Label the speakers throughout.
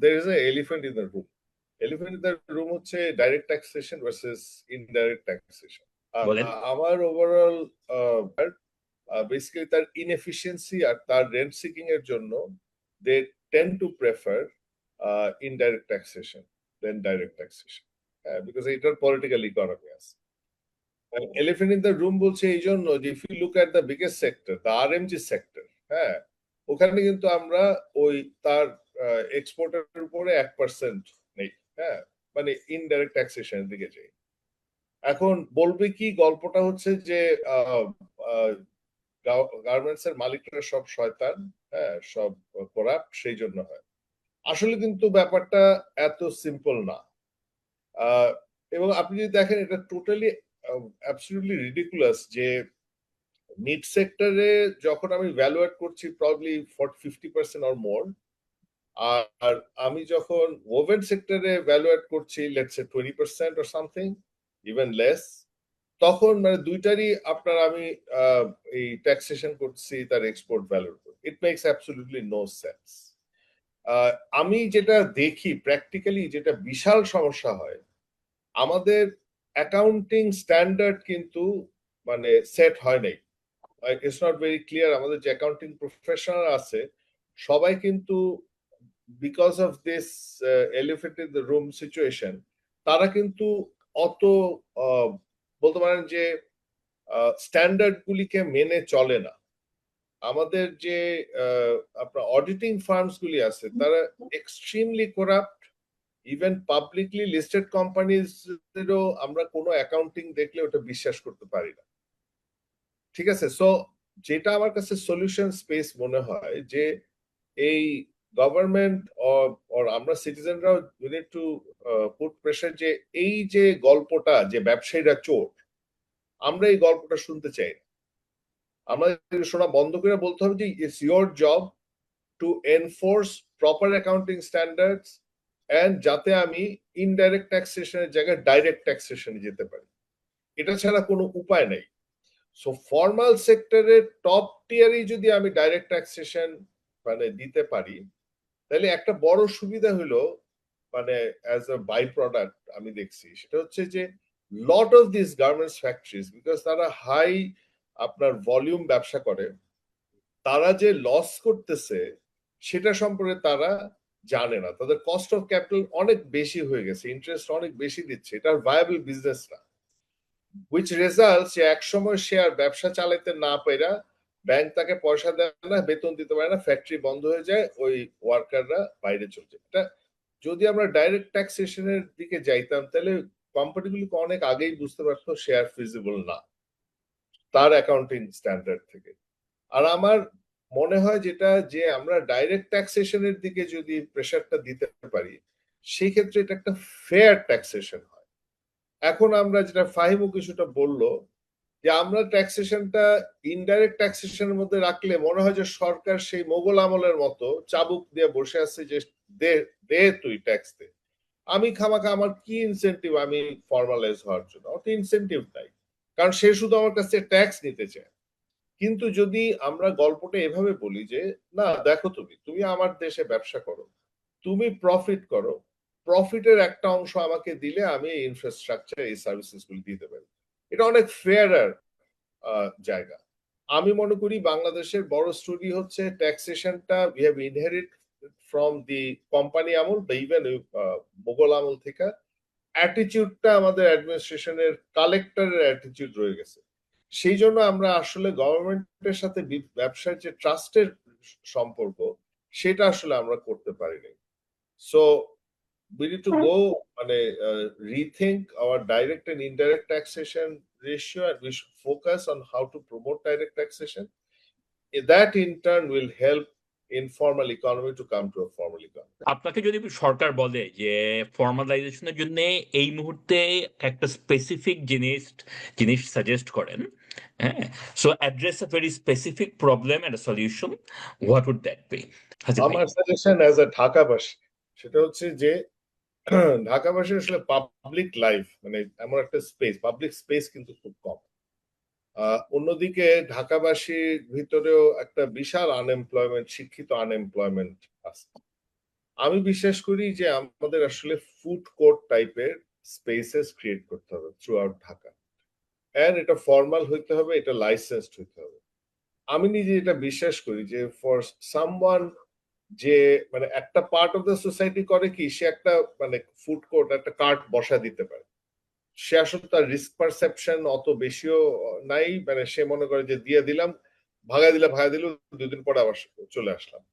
Speaker 1: there is a elephant in the room. Elephant in the room হচ্ছে direct taxation versus indirect taxation.
Speaker 2: বলেন।
Speaker 1: আমার overall basically তার inefficiency আর তার rent seeking এর জন্য they tend to prefer indirect taxation than direct taxation because এটার political economy আছে। এলিফ্যান্ট ইন দ্য রুম বলছে এই জন্য যে if you look at the biggest sector the RMG sector, হ্যাঁ, ওখানে কিন্তু আমরা ওই তার এক্সপোর্টের উপরে 1% নেই, হ্যাঁ, মানে ইনডাইরেক্ট ট্যাক্সেশনের দিকে যাই। এখন বলবে কি গল্পটা হচ্ছে যে গার্মেন্টস এর মালিকরা সব শয়তান, হ্যাঁ, সব করাপ্ট, সেই জন্য হয়। আসলে কিন্তু ব্যাপারটা এত সিম্পল না। এবং আপনি যদি দেখেন এটা টোটালি অ্যাবসলিউটলি রিডিকুলাস যে মিড সেক্টরে যখন আমি ভ্যালুয়েট করছি প্রবাবলি 50% অর মোর, আর আমি যখন ওভেন সেক্টরে ভ্যালুয়েট করছি let's say 20% or something even less, তখন মানে দুইটারই আপনার আমি এই ট্যাক্সেশন করছি তার এক্সপোর্ট ভ্যালুর উপর। It makes absolutely no sense. আমি যেটা দেখি প্র্যাকটিক্যালি যেটা বিশাল সমস্যা হয়, আমাদের অ্যাকাউন্টিং স্ট্যান্ডার্ড কিন্তু মানে সেট হয় নাই। It's not very clear. আমাদের যে অ্যাকাউন্টিং প্রফেশনাল আছে সবাই কিন্তু because of this elephant in the room situation তারা কিন্তু অত বলতে পারেন যে স্ট্যান্ডার্ড গুলিকে মেনে চলে না। আমাদের যে আপনার অডিটিং ফার্মস গুলি আছে তারা extremely corrupt. Even publicly listed কোম্পানিজেরও আমরা কোনো অ্যাকাউন্টিং দেখলে ওটা বিশ্বাস করতে পারি না, ঠিক আছে? সো যেটা আমার কাছে সলিউশন স্পেস মনে হয় যে এই গভর্নমেন্ট অর আমরা সিটিজেনরাও we need to put pressure যে এই যে গল্পটা যে ব্যবসায়ীরা চোর, আমরা এই গল্পটা শুনতে চাই না। আমরা শোনা বন্ধ করে বলতে হবে যে it's your job to enforce proper accounting standards and যাতে আমি ইনডাইরেক্ট ট্যাক্সেশনের জায়গায় ডাইরেক্ট ট্যাক্সেশনে যেতে পারি। এটা ছাড়া কোনো উপায় নেই। সো ফর্মাল সেক্টরের টপ টিয়ারই যদি আমি ডাইরেক্ট ট্যাক্সেশন মানে দিতে পারি, তাহলে একটা বড় সুবিধা হলো মানে অ্যাজ আ বাই প্রোডাক্ট আমি দেখছি সেটা হচ্ছে যে lot of this garments factories because তারা হাই আপনার ভলিউম ব্যবসা করে, তারা যে লস করতেছে সেটা সম্পর্কে তারা জানে না। তাদের কস্ট অফ ক্যাপিটাল অনেক বেশি হয়ে গেছে, ইন্টারেস্ট অনেক বেশি দিচ্ছে, এটা ভায়াবল বিজনেস না। which results যে এক সময় সে আর ব্যবসা চালাইতে না পাইরা ব্যাংক তাকে পয়সা দেয় না, বেতন দিতে পারে না, ফ্যাক্টরি বন্ধ হয়ে যায়, ওই ওয়ার্কাররা বাইরে চলে যায়। এটা যদি আমরা ডাইরেক্ট ট্যাক্সেশনের দিকে যাইতাম তাহলে কোম্পানিগুলোকে অনেক আগেই বুঝতে পারতো শেয়ার ফিজিবল না তার অ্যাকাউন্টিং স্ট্যান্ডার্ড থেকে। আর আমার মনে হয় যেটা যে আমরা ডাইরেক্ট ট্যাক্সেশনের দিকে যদি প্রেশারটা দিতে পারি সেই ক্ষেত্রে এটা একটা ফেয়ার ট্যাক্সেশন হয়। এখন আমরা যেটা ফাহিমও কিছুটা বললো যে আমরা ট্যাক্সেশনটা ইনডাইরেক্ট ট্যাক্সেশনের মধ্যে রাখলে মনে হয় যে সরকার সেই মোগল আমলের মতো চাবুক দিয়ে বসে আছে যে দে দে তুই ট্যাক্স দে। আমি খামাখা আমার কি ইনসেন্টিভ আমি ফর্মালাইজ হওয়ার জন্য? অত ইনসেন্টিভ নাই, কারণ সে শুধু আমার কাছে ট্যাক্স নিতে চায়। কিন্তু যদি আমরা গল্পটা এভাবে বলি যে না দেখো তুমি তুমি আমার দেশে ব্যবসা করো, তুমি প্রফিট করো, প্রফিটের একটা অংশ আমাকে দিলে আমি এই ইনফ্রাস্ট্রাকচার এই সার্ভিসেস গুলো দিতে পারি, এটা অনেক ফেয়ার জায়গা। আমি মনে করি বাংলাদেশের বড় স্টোরি হচ্ছে ট্যাক্সেশনটা we have inherit from the company আমল বা ইভেন মোগল আমল থেকে। অ্যাটিটিউডটা আমাদের অ্যাডমিনিস্ট্রেশনের কালেক্টরের অ্যাটিটিউড রয়ে গেছে। সেই জন্য আমরা আসলে গভর্নমেন্টের সাথে ব্যবসার যে ট্রাস্টের সম্পর্ক সেটা আসলে আমরা করতে পারিনি। So we need to go মানে rethink our direct and indirect taxation ratio and we should focus on how to promote direct taxation. That in turn will help informal economy to come to a formal economy.
Speaker 2: আপনাকে যদি সরকার বলে যে ফর্মালাইজেশনের জন্য এই মুহূর্তে একটা specific জিনিস suggest করেন, হ্যাঁ, so address a very specific problem and solution, what would that be?
Speaker 1: আমার সাজেশন অ্যাজ আ ঢাকাবাসী সেটা হচ্ছে যে ঢাকাবাসী আসলে পাবলিক লাইফ মানে এমন একটা স্পেস, পাবলিক স্পেস কিন্তু খুব কম। অন্যদিকে ঢাকাবাসীর ভিতরেও একটা বিশাল আনএমপ্লয়মেন্ট, শিক্ষিত আনএমপ্লয়মেন্ট আছে। আমি বিশ্বাস করি যে আমাদের আসলে ফুড কোর্ট টাইপের স্পেসেস ক্রিয়েট করতে হবে থ্রু আউট ঢাকা, এন্ড এটা ফর্মাল হইতে হবে, এটা লাইসেন্সড হইতে হবে। আমি নিজে এটা বিশ্বাস করি যে ফর সামওয়ান যে মানে একটা পার্ট অফ দ্য সোসাইটি করে কি, সে একটা মানে ফুড কোর্ট একটা কার্ট বসা দিতে পারে, সে আসলে তার রিস্ক পারসেপশন অত বেশিও নাই, মানে সে মনে করে যে দিয়ে দিলাম, ভাগা দিল, 2 দিন পরে আবার চলে আসলাম।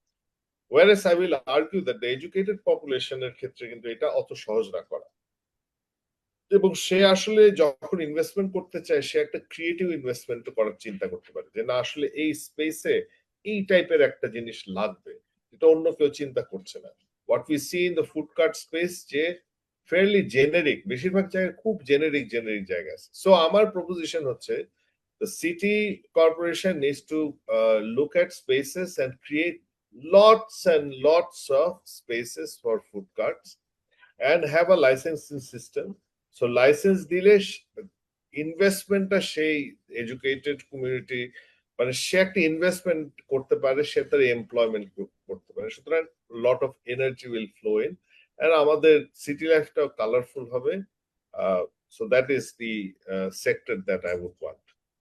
Speaker 1: Whereas I will argue that the educated population এর ক্ষেত্রে কিন্তু এটা অত সহজ না করা, এবং সে আসলে যখন ইনভেস্টমেন্ট করতে চায় সে একটা ক্রিয়েটিভ ইনভেস্টমেন্ট করার চিন্তা করতে পারে, যে না আসলে এই স্পেসে এই টাইপের একটা জিনিস লাগবে, এটা অন্য কেউ চিন্তা করছে না। What we see in the food cart space যে ফেয়ারলি জেনেরিক, বেশিরভাগ জায়গায় খুব জেনেরিক জেনেরিক জায়গা আছে। সো আমার প্রপোজিশন হচ্ছে the city corporation needs to look at spaces and create lots and lots of spaces for food carts and have a licensing system. So license দিলে ইনভেস্টমেন্টটা সেই educated community, মানে সে একটা investment করতে পারে, সে তার এমপ্লয়মেন্ট করতে পারে, সুতরাং lot of energy will flow in, আর আমাদের সিটি লাইফটাও কালারফুল হবে। So that is the sector that I would want.